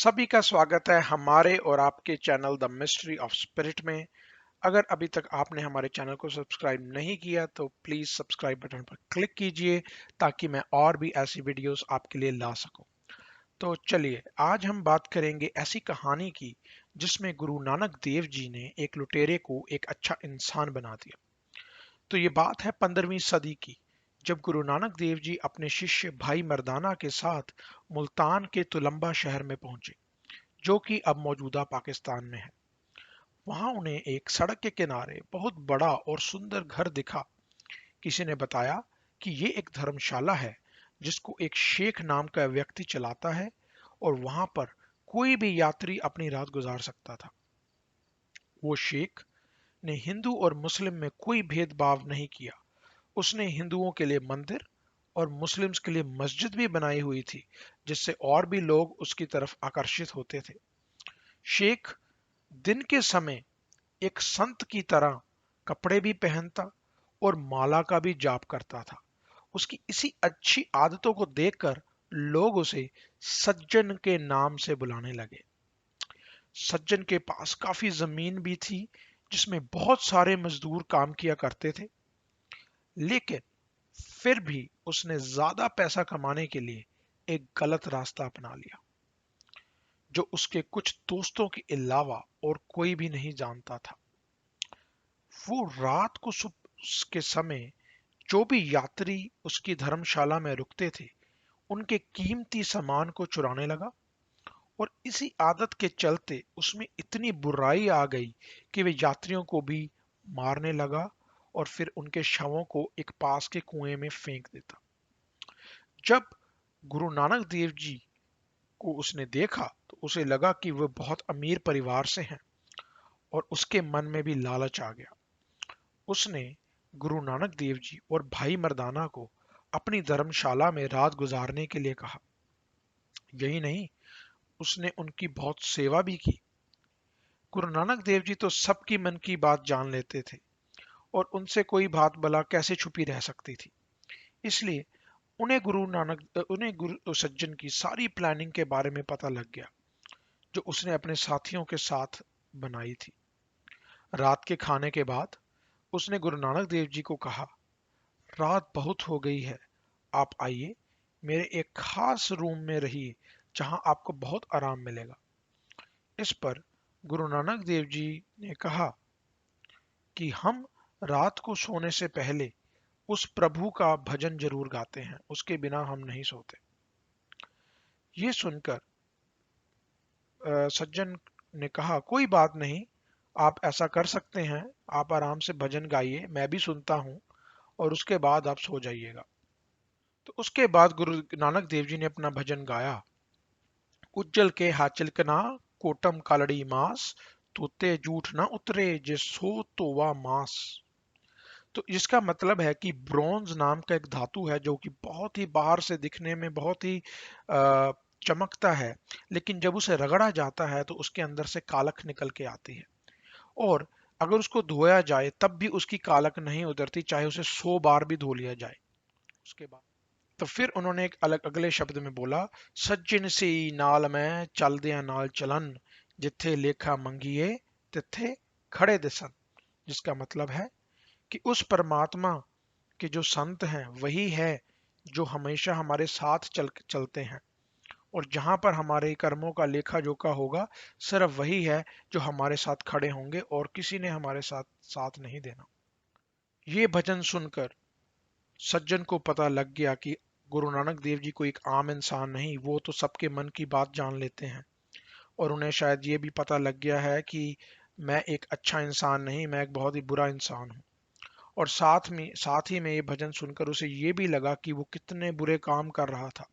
सभी का स्वागत है हमारे और आपके channel the mystery of spirit में। अगर अभी तक आपने हमारे चैनल को सब्सक्राइब नहीं किया तो प्लीज सब्सक्राइब बटन पर क्लिक कीजिए ताकि मैं और भी ऐसी वीडियोस आपके लिए ला सकूं। तो चलिए आज हम बात करेंगे ऐसी कहानी की जिसमें गुरु नानक देव जी ने एक लुटेरे को एक अच्छा इंसान बना दिया। तो ये बात है 15वीं सदी की, जब गुरु नानक देव जी अपने शिष्य भाई मर्दाना के साथ मुल्तान के तुलंबा शहर में पहुंचे, जो कि अब मौजूदा पाकिस्तान में है। वहां उन्हें एक सड़क के किनारे बहुत बड़ा और सुंदर घर दिखा। किसी ने बताया कि ये एक धर्मशाला है जिसको एक शेख नाम का व्यक्ति चलाता है और वहां पर कोई भी यात्री अपनी रात गुजार सकता था। वो शेख ने हिंदू और मुस्लिम में कोई भेदभाव नहीं किया। उसने हिंदुओं के लिए मंदिर और मुस्लिम्स के लिए मस्जिद भी बनाई हुई थी, जिससे और भी लोग उसकी तरफ आकर्षित होते थे। शेख दिन के समय एक संत की तरह कपड़े भी पहनता और माला का भी जाप करता था। उसकी इसी अच्छी आदतों को देखकर लोग उसे सज्जन के नाम से बुलाने लगे। सज्जन के पास काफी जमीन भी थी जिसमें बहुत सारे मजदूर काम किया करते थे, लेकिन फिर भी उसने ज्यादा पैसा कमाने के लिए एक गलत रास्ता अपना लिया, जो उसके कुछ दोस्तों के अलावा और कोई भी नहीं जानता था। वो रात को सुबह के समय जो भी यात्री उसकी धर्मशाला में रुकते थे, उनके कीमती सामान को चुराने लगा। और इसी आदत के चलते उसमें इतनी बुराई आ गई कि वे यात्रियों को भी मारने लगा और फिर उनके शवों को एक पास के कुएं में फेंक देता। जब गुरु नानक देव जी को उसने देखा तो उसे लगा कि वह बहुत अमीर परिवार से हैं और उसके मन में भी लालच आ गया। उसने गुरु नानक देव जी और भाई मर्दाना को अपनी धर्मशाला में रात गुजारने के लिए कहा। यही नहीं, उसने उनकी बहुत सेवा भी की। गुरु नानक देव जी तो सबकी मन की बात जान लेते थे और उनसे कोई बात भला कैसे छुपी रह सकती थी। इसलिए उन्हें गुरु सज्जन की सारी प्लानिंग के बारे में पता लग गया, जो उसने अपने साथियों के साथ बनाई थी। रात के खाने के बाद उसने गुरु नानक देव जी को कहा, रात बहुत हो गई है, आप आइए मेरे एक खास रूम में रहिए जहां आपको बहुत आराम मिलेगा। इस पर गुरु नानक देव जी ने कहा कि हम रात को सोने से पहले उस प्रभु का भजन जरूर गाते हैं, उसके बिना हम नहीं सोते। ये सुनकर सज्जन ने कहा, कोई बात नहीं, आप ऐसा कर सकते हैं, आप आराम से भजन गाइए, मैं भी सुनता हूँ और उसके बाद आप सो जाइएगा। तो उसके बाद गुरु नानक देव जी ने अपना भजन गाया। उज्जल के हाचिलकना कोटम कालड़ी मास, तोते जूठ न उतरे जे सो तो वा मास। तो इसका मतलब है कि ब्रॉन्ज नाम का एक धातु है जो कि बहुत ही बाहर से दिखने में बहुत ही चमकता है, लेकिन जब उसे रगड़ा जाता है तो उसके अंदर से कालख निकल के आती है। और अगर उसको धोया जाए तब भी उसकी कालख नहीं उतरती, चाहे उसे 100 बार भी धो लिया जाए। उसके बाद तो फिर उन्होंने एक अलग अगले शब्द में बोला, सज्जन सी नाल मैं चलदियां नाल चलन, जिथे लेखा मंगिए तिथे खड़े दिसन। जिसका मतलब है कि उस परमात्मा के जो संत हैं वही है जो हमेशा हमारे साथ चलते हैं, और जहां पर हमारे कर्मों का लेखा जोखा होगा सिर्फ वही है जो हमारे साथ खड़े होंगे और किसी ने हमारे साथ साथ नहीं देना। ये भजन सुनकर सज्जन को पता लग गया कि गुरु नानक देव जी कोई एक आम इंसान नहीं, वो तो सबके मन की बात जान लेते हैं। और उन्हें शायद ये भी पता लग गया है कि मैं एक अच्छा इंसान नहीं, मैं एक बहुत ही बुरा इंसान हूँ। और साथ ही में ये भजन सुनकर उसे ये भी लगा कि वो कितने बुरे काम कर रहा था।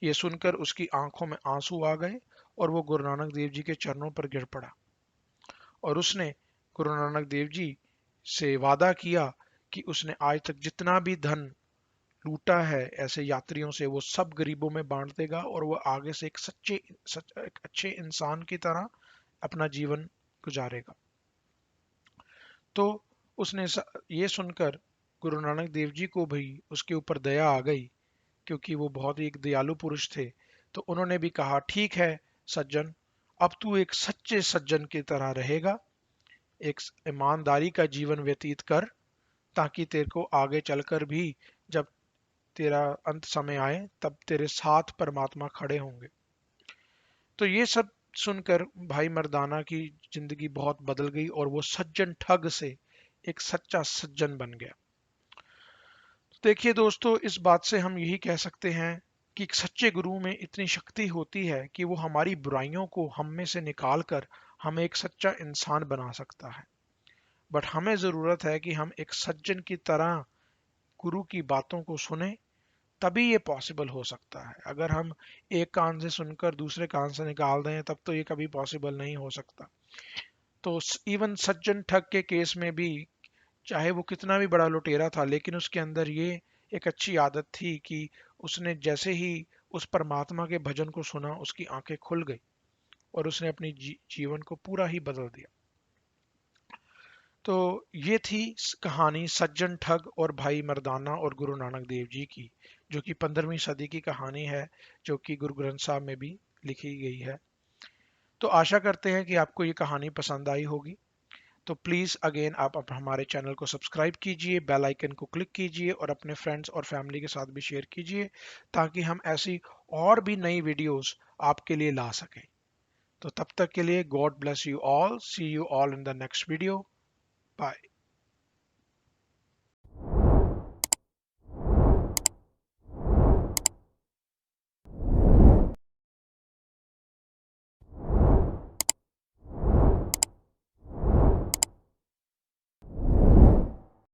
ये सुनकर उसकी आंखों में आंसू आ गए और वो गुरु नानक देव जी के चरणों पर गिर पड़ा। और उसने गुरु नानक देव जी से वादा किया कि उसने आज तक जितना भी धन लूटा है ऐसे यात्रियों से वो सब गरीबों में बांट देगा और वो आगे से एक अच्छे इंसान की तरह अपना जीवन गुजारेगा। तो उसने ये सुनकर गुरु नानक देव जी को भी उसके ऊपर दया आ गई, क्योंकि वो बहुत ही एक दयालु पुरुष थे। तो उन्होंने भी कहा, ठीक है, सज्जन, अब तू एक सच्चे सज्जन की तरह रहेगा, एक ईमानदारी का जीवन व्यतीत कर, ताकि तेरे को आगे चलकर भी जब तेरा अंत समय आए तब तेरे साथ परमात्मा खड़े होंगे। तो ये सब सुनकर भाई मर्दाना की जिंदगी बहुत बदल गई और वो सज्जन ठग से एक सच्चा सज्जन बन गया। तो देखिए दोस्तों, इस बात से हम यही कह सकते हैं कि एक सच्चे गुरु में इतनी शक्ति होती है कि वो हमारी बुराइयों को हम में से निकाल कर हमें एक सच्चा इंसान बना सकता है। बट हमें जरूरत है कि हम एक सज्जन की तरह गुरु की बातों को सुने, तभी ये पॉसिबल हो सकता है। अगर हम एक कान से सुनकर दूसरे कान से निकाल दें तब तो ये कभी पॉसिबल नहीं हो सकता। तो इवन सज्जन ठग के केस में भी, चाहे वो कितना भी बड़ा लुटेरा था, लेकिन उसके अंदर ये एक अच्छी आदत थी कि उसने जैसे ही उस परमात्मा के भजन को सुना, उसकी आंखें खुल गई और उसने अपनी जीवन को पूरा ही बदल दिया। तो ये थी कहानी सज्जन ठग और भाई मर्दाना और गुरु नानक देव जी की, जो कि 15वीं सदी की कहानी है, जो कि गुरु ग्रंथ साहब में भी लिखी गई है। तो आशा करते हैं कि आपको ये कहानी पसंद आई होगी। तो प्लीज़ अगेन आप हमारे चैनल को सब्सक्राइब कीजिए, बेल आइकन को क्लिक कीजिए और अपने फ्रेंड्स और फैमिली के साथ भी शेयर कीजिए, ताकि हम ऐसी और भी नई वीडियोस आपके लिए ला सकें। तो तब तक के लिए God bless you all, see you all in the next video, bye.